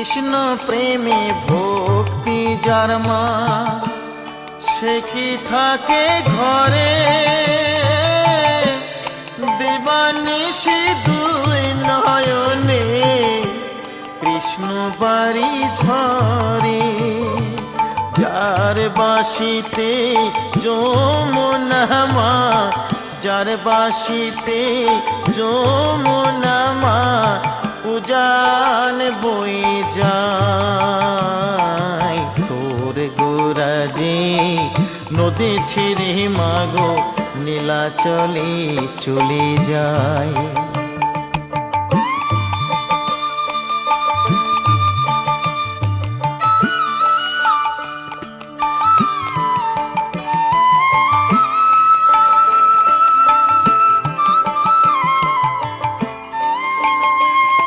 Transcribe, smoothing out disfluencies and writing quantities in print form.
কৃষ্ণ প্রেমে ভক্তি যার মা, সে কি থাকে ঘরে দিবানিশি দুই নয়নে কৃষ্ণ বাড়ি ঝরে। যার বাসিতে যমুনা মা, যার বাসিতে যমুনা মা উজান বই যায়। তোর গোরাজে নদী ছিঁড়ে মাগো নীলাচলে চলে যায়।